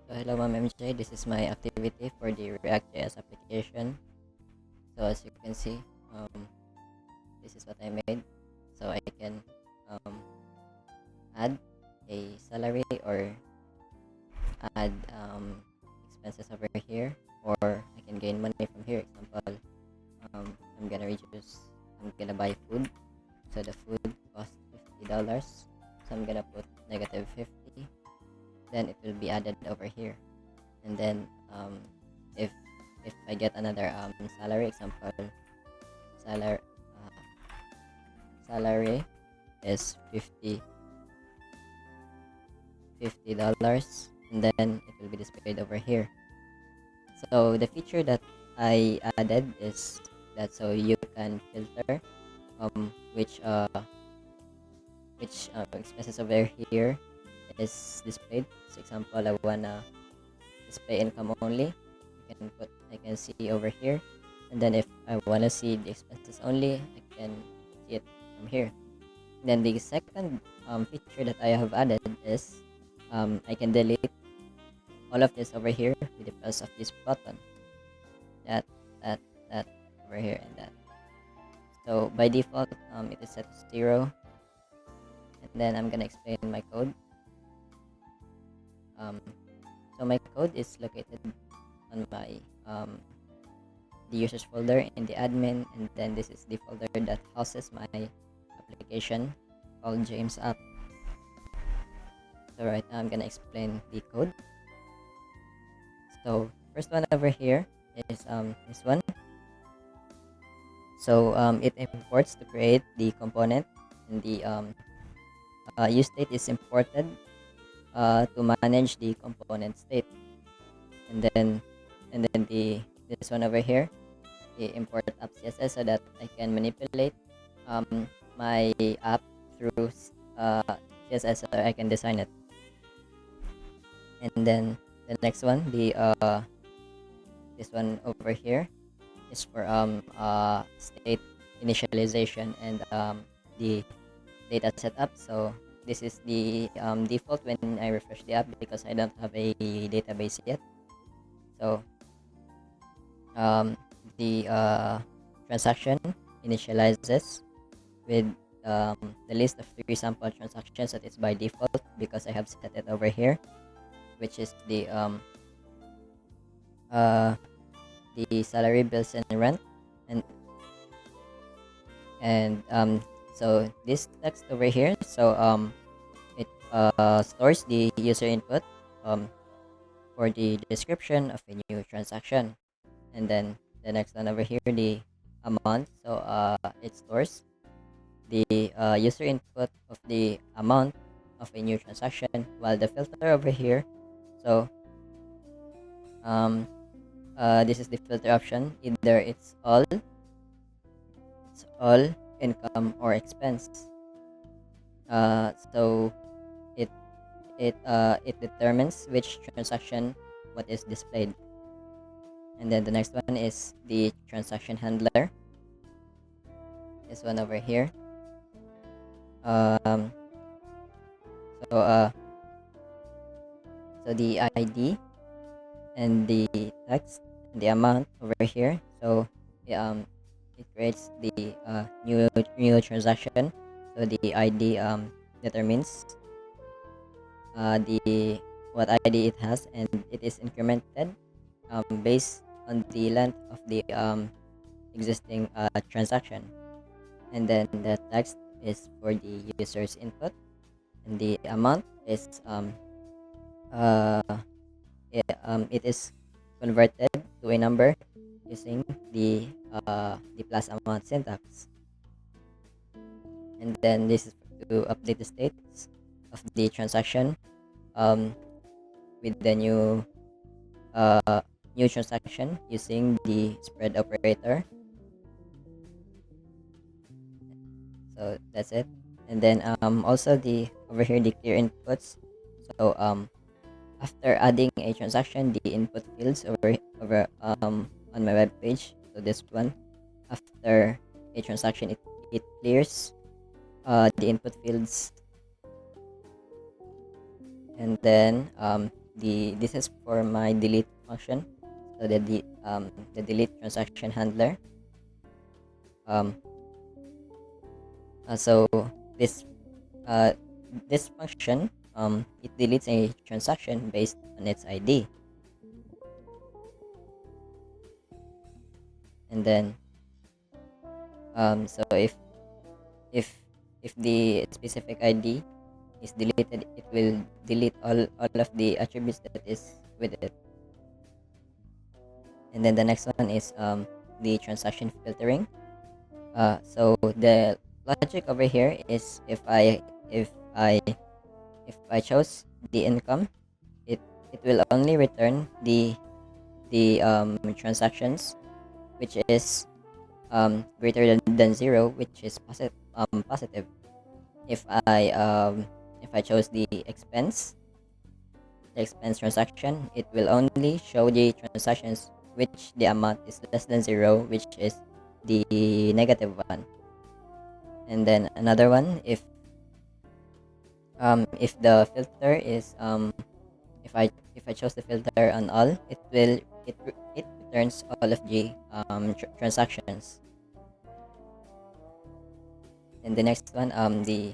So hello Ma'am MJ, this is my activity for the React.js application. So as you can see, this is what I made. So I can um, add a salary or add expenses over here, or I can gain money from here. Example, I'm gonna buy food. So the food costs $50. So I'm gonna put -50. Then it will be added over here. And then if if I get another salary, example, salary uh, salary is $50, and then it will be displayed over here. So the feature that I added is that so you can filter um which uh expenses over here is displayed. So example, I wanna display income only. I can see over here, and then if I wanna see the expenses only, I can see it from here. Then the second feature that I have added is I can delete all of this over here with the press of this button. That that that over here and that. So by default, it is set to 0, and then I'm gonna explain my code. Um, so my code is located on my the users folder in the admin, and then this is the folder that houses my application called James app. So right now I'm gonna explain the code. So first one over here is this one. So it imports to create the component, and the use state is imported to manage the component state, and then this one over here, the import app CSS, so that I can manipulate my app through CSS, so I can design it. And then the next one, the this one over here is for state initialization and the data setup. So this is the default when I refresh the app, because I don't have a database yet. So the transaction initializes with the list of 3 sample transactions that is by default, because I have set it over here, which is the salary, bills, and rent, and so this text over here, so it stores the user input for the description of a new transaction, and then the next one over here, the amount, so it stores the user input of the amount of a new transaction, while the filter over here, so this is the filter option, either it's all income or expense. So it it determines which transaction what is displayed. And then the next one is the transaction handler, this one over here. um so so the ID and the text and the amount over here, so it creates the new transaction. So the ID determines the what ID it has, and it is incremented based on the length of the existing transaction. And then the text is for the user's input, and the amount is uh, it is converted to a number using the plus amount syntax. And then this is to update the states of the transaction um, with the new transaction using the spread operator. So that's it. And then also the over here, the clear inputs. So after adding a transaction, the input fields over on my web page, so this one, after a transaction, it clears the input fields, and then this is for my delete function. So the delete transaction handler. Um, so this uh, this function, it deletes a transaction based on its ID, and then so if if the specific ID is deleted, it will delete all of the attributes that is with it. And then the next one is the transaction filtering. So the logic over here is if I if I chose the income, it it will only return the transactions which is greater than zero, which is positive. If I chose the expense transaction, it will only show the transactions which the amount is less than zero, which is the negative one. And then another one, if the filter is if I chose the filter on all, it returns all of the transactions. And the next one, the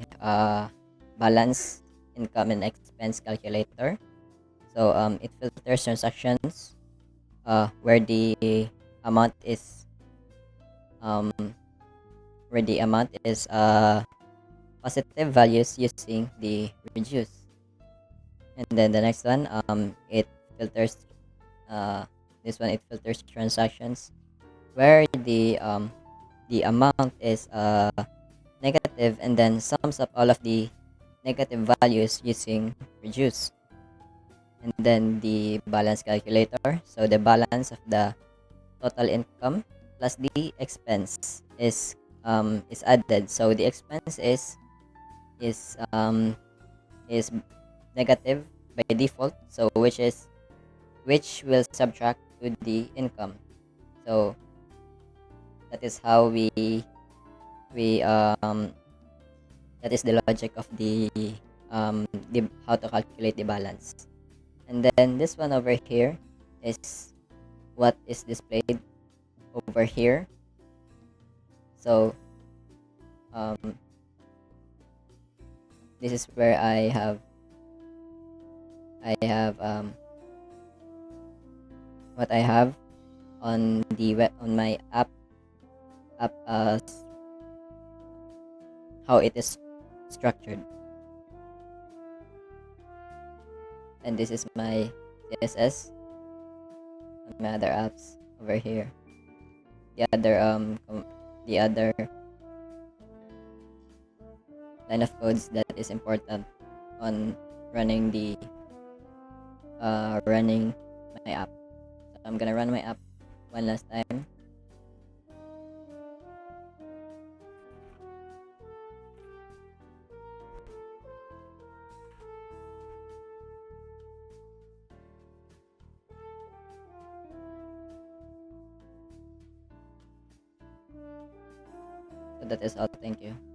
balance income and expense calculator. So it filters transactions where the amount is um positive values using the reduce. And then the next one, it filters this one, it filters transactions where the amount is negative, and then sums up all of the negative values using reduce. And then the balance calculator, so the balance of the total income plus the expense is added. So the expense is um is negative by default, so which will subtract to the income. So that is how we that is the logic of the how to calculate the balance. And then this one over here is what is displayed over here. So um this is where I have what I have on on my app how it is structured. And this is my CSS on my other apps over here. The other line of codes that is important on running running my app. So I'm gonna run my app one last time. So that is all. Thank you.